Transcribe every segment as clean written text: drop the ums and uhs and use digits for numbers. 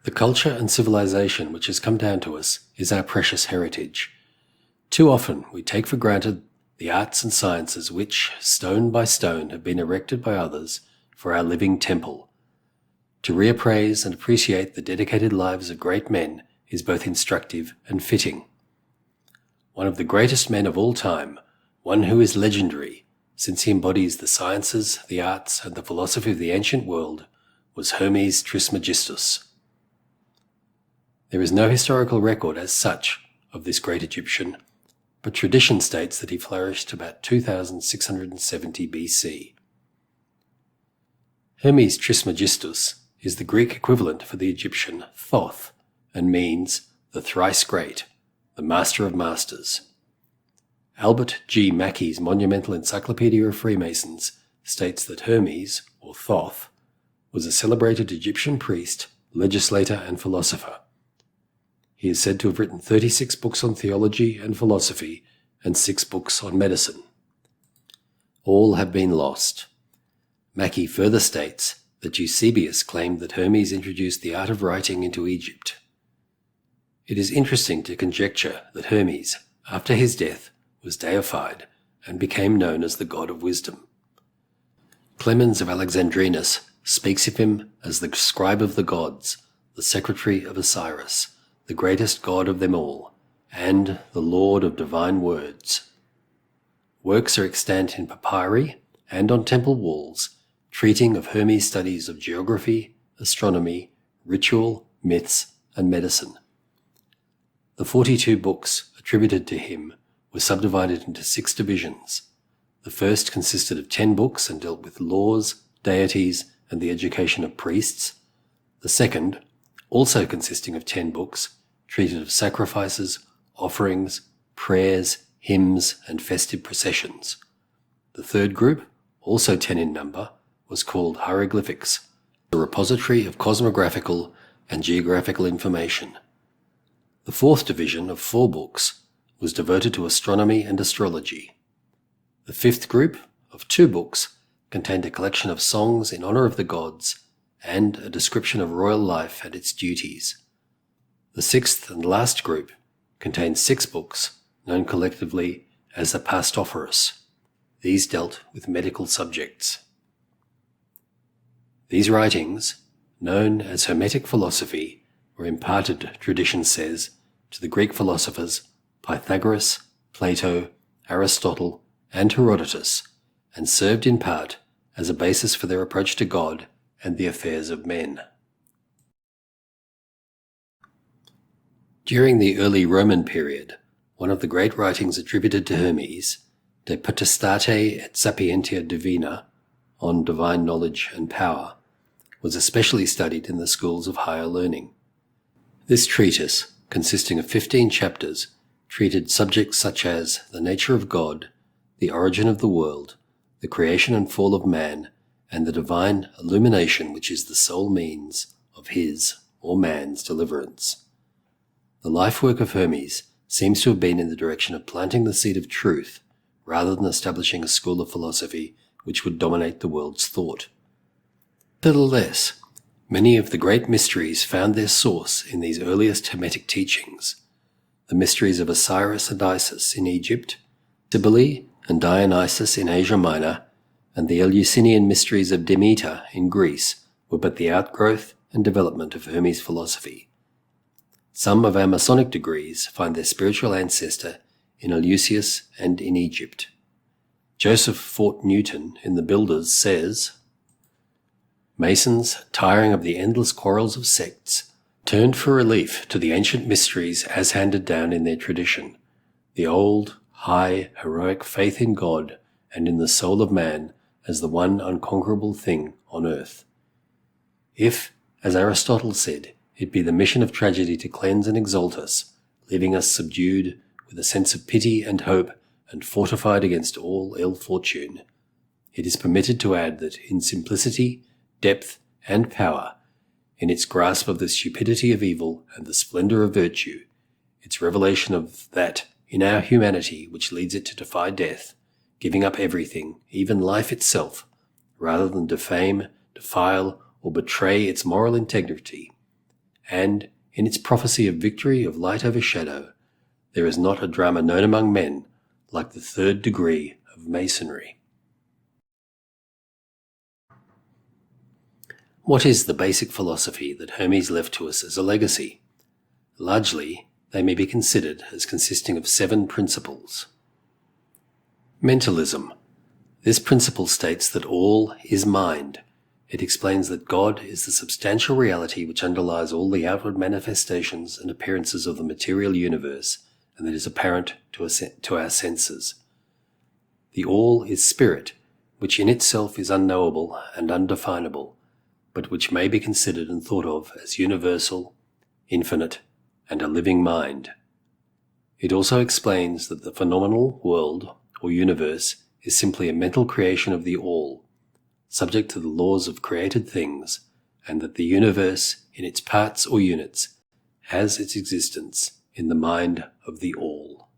The culture and civilization which has come down to us is our precious heritage. Too often we take for granted the arts and sciences which, stone by stone, have been erected by others for our living temple. To reappraise and appreciate the dedicated lives of great men is both instructive and fitting. One of the greatest men of all time, one who is legendary, since he embodies the sciences, the arts, and the philosophy of the ancient world, was Hermes Trismegistus. There is no historical record as such of this great Egyptian, but tradition states that he flourished about 2670 BC. Hermes Trismegistus is the Greek equivalent for the Egyptian Thoth and means the thrice great, the master of masters. Albert G. Mackey's monumental Encyclopedia of Freemasons states that Hermes, or Thoth, was a celebrated Egyptian priest, legislator, and philosopher. He is said to have written 36 books on theology and philosophy and 6 books on medicine. All have been lost. Mackey further states that Eusebius claimed that Hermes introduced the art of writing into Egypt. It is interesting to conjecture that Hermes, after his death, was deified and became known as the god of wisdom. Clemens of Alexandrinus speaks of him as the scribe of the gods, the secretary of Osiris, the greatest god of them all, and the lord of divine words. Works are extant in papyri and on temple walls, treating of Hermes' studies of geography, astronomy, ritual, myths, and medicine. The 42 books attributed to him were subdivided into 6 divisions. The first consisted of 10 books and dealt with laws, deities, and the education of priests. The second, also consisting of 10 books, treated of sacrifices, offerings, prayers, hymns, and festive processions. The third group, also 10 in number, was called Hieroglyphics, a repository of cosmographical and geographical information. The fourth division of 4 books was devoted to astronomy and astrology. The fifth group, of 2 books, contained a collection of songs in honor of the gods and a description of royal life and its duties. The sixth and last group contained 6 books, known collectively as the Pastophorus. These dealt with medical subjects. These writings, known as Hermetic philosophy, were imparted, tradition says, to the Greek philosophers Pythagoras, Plato, Aristotle, and Herodotus, and served in part as a basis for their approach to God and the affairs of men. During the early Roman period, one of the great writings attributed to Hermes, De Potestate et Sapientia Divina, on divine knowledge and power, was especially studied in the schools of higher learning. This treatise, consisting of 15 chapters, treated subjects such as the nature of God, the origin of the world, the creation and fall of man, and the divine illumination which is the sole means of his, or man's, deliverance. The life work of Hermes seems to have been in the direction of planting the seed of truth, rather than establishing a school of philosophy which would dominate the world's thought. Nevertheless, many of the great mysteries found their source in these earliest Hermetic teachings. The mysteries of Osiris and Isis in Egypt, Cybele and Dionysus in Asia Minor, and the Eleusinian mysteries of Demeter in Greece were but the outgrowth and development of Hermes' philosophy. Some of our Masonic degrees find their spiritual ancestor in Eleusis and in Egypt. Joseph Fort Newton in The Builders says, Masons, tiring of the endless quarrels of sects, turned for relief to the ancient mysteries as handed down in their tradition, the old, high, heroic faith in God and in the soul of man as the one unconquerable thing on earth. If, as Aristotle said, it be the mission of tragedy to cleanse and exalt us, leaving us subdued with a sense of pity and hope and fortified against all ill fortune, it is permitted to add that in simplicity, depth, and power, in its grasp of the stupidity of evil and the splendor of virtue, its revelation of that in our humanity which leads it to defy death, giving up everything, even life itself, rather than defame, defile, or betray its moral integrity, and, in its prophecy of victory of light over shadow, there is not a drama known among men like the third degree of Masonry. What is the basic philosophy that Hermes left to us as a legacy? Largely, they may be considered as consisting of 7 principles. Mentalism. This principle states that all is mind. It explains that God is the substantial reality which underlies all the outward manifestations and appearances of the material universe, and that is apparent to our senses. The all is spirit, which in itself is unknowable and undefinable, but which may be considered and thought of as universal, infinite, and a living mind. It also explains that the phenomenal world, or universe, is simply a mental creation of the all, subject to the laws of created things, and that the universe, in its parts or units, has its existence in the mind of the all.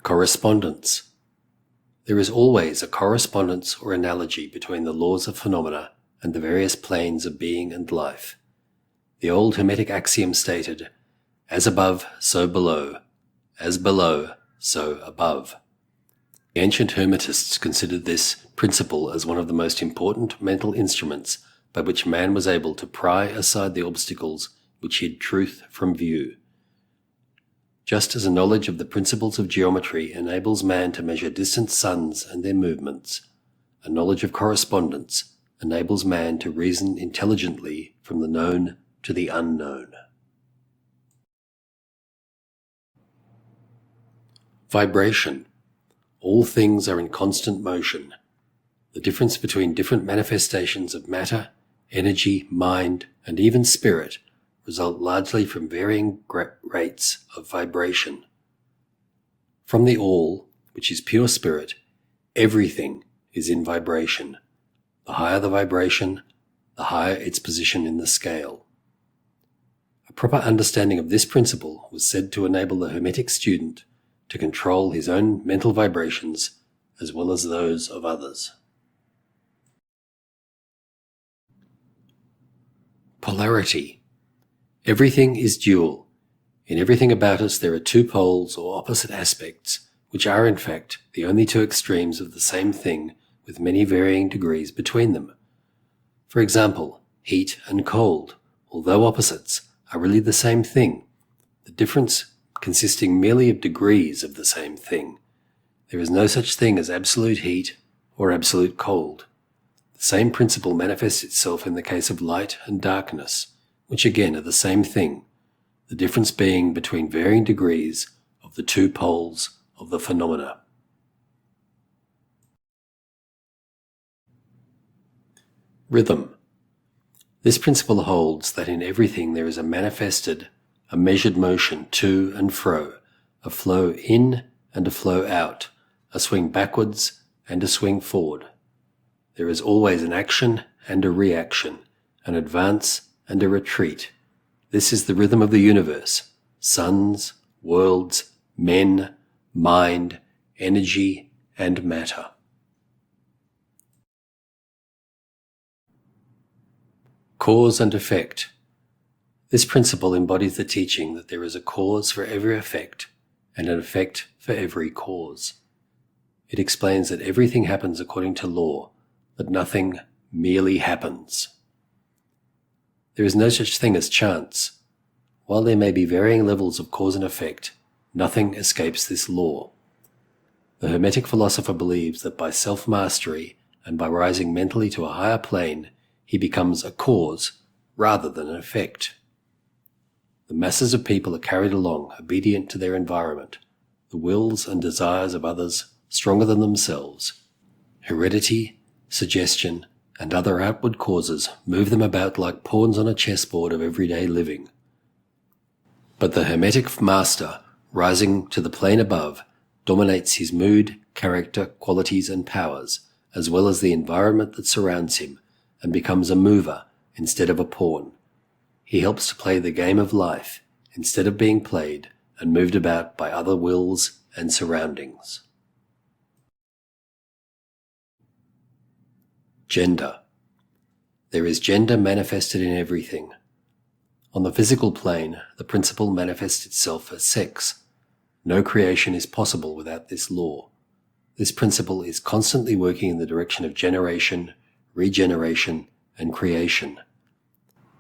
Correspondence. There is always a correspondence or analogy between the laws of phenomena and the various planes of being and life. The old Hermetic axiom stated, "As above, so below. As below, so above." The ancient Hermetists considered this principle as one of the most important mental instruments by which man was able to pry aside the obstacles which hid truth from view. Just as a knowledge of the principles of geometry enables man to measure distant suns and their movements, a knowledge of correspondence enables man to reason intelligently from the known to the unknown. Vibration. All things are in constant motion. The difference between different manifestations of matter, energy, mind, and even spirit result largely from varying rates of vibration. From the all, which is pure spirit, everything is in vibration. The higher the vibration, the higher its position in the scale. A proper understanding of this principle was said to enable the Hermetic student to control his own mental vibrations as well as those of others. Polarity. Everything is dual. In everything about us there are 2 poles or opposite aspects, which are in fact the only 2 extremes of the same thing with many varying degrees between them. For example, heat and cold, although opposites, are really the same thing, the difference consisting merely of degrees of the same thing. There is no such thing as absolute heat or absolute cold. The same principle manifests itself in the case of light and darkness, which again are the same thing, the difference being between varying degrees of the 2 poles of the phenomena. Rhythm. This principle holds that in everything there is a manifested, a measured motion to and fro, a flow in and a flow out, a swing backwards and a swing forward. There is always an action and a reaction, an advance and a retreat. This is the rhythm of the universe: suns, worlds, men, mind, energy, and matter. Cause and effect. This principle embodies the teaching that there is a cause for every effect and an effect for every cause. It explains that everything happens according to law, that nothing merely happens. There is no such thing as chance. While there may be varying levels of cause and effect, nothing escapes this law. The Hermetic philosopher believes that by self-mastery and by rising mentally to a higher plane, he becomes a cause rather than an effect. The masses of people are carried along, obedient to their environment, the wills and desires of others stronger than themselves. Heredity, suggestion, and other outward causes move them about like pawns on a chessboard of everyday living. But the Hermetic master, rising to the plane above, dominates his mood, character, qualities, and powers, as well as the environment that surrounds him, and becomes a mover instead of a pawn. He helps to play the game of life instead of being played and moved about by other wills and surroundings. Gender. There is gender manifested in everything. On the physical plane, the principle manifests itself as sex. No creation is possible without this law. This principle is constantly working in the direction of generation, regeneration, and creation.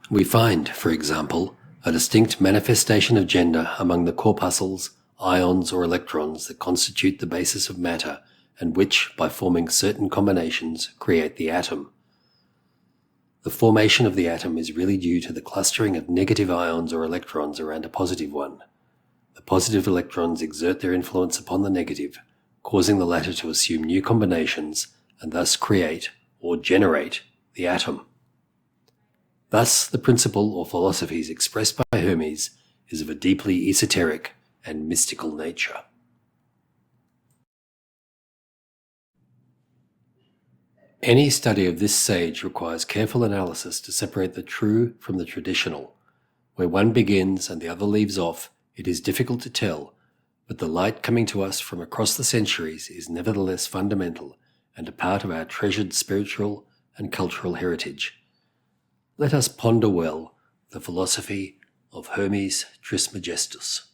We find, for example, a distinct manifestation of gender among the corpuscles, ions, or electrons that constitute the basis of matter and which, by forming certain combinations, create the atom. The formation of the atom is really due to the clustering of negative ions or electrons around a positive one. The positive electrons exert their influence upon the negative, causing the latter to assume new combinations and thus create or generate the atom. Thus, the principle or philosophies expressed by Hermes is of a deeply esoteric and mystical nature. Any study of this sage requires careful analysis to separate the true from the traditional. Where one begins and the other leaves off, it is difficult to tell, but the light coming to us from across the centuries is nevertheless fundamental and a part of our treasured spiritual and cultural heritage. Let us ponder well the philosophy of Hermes Trismegistus.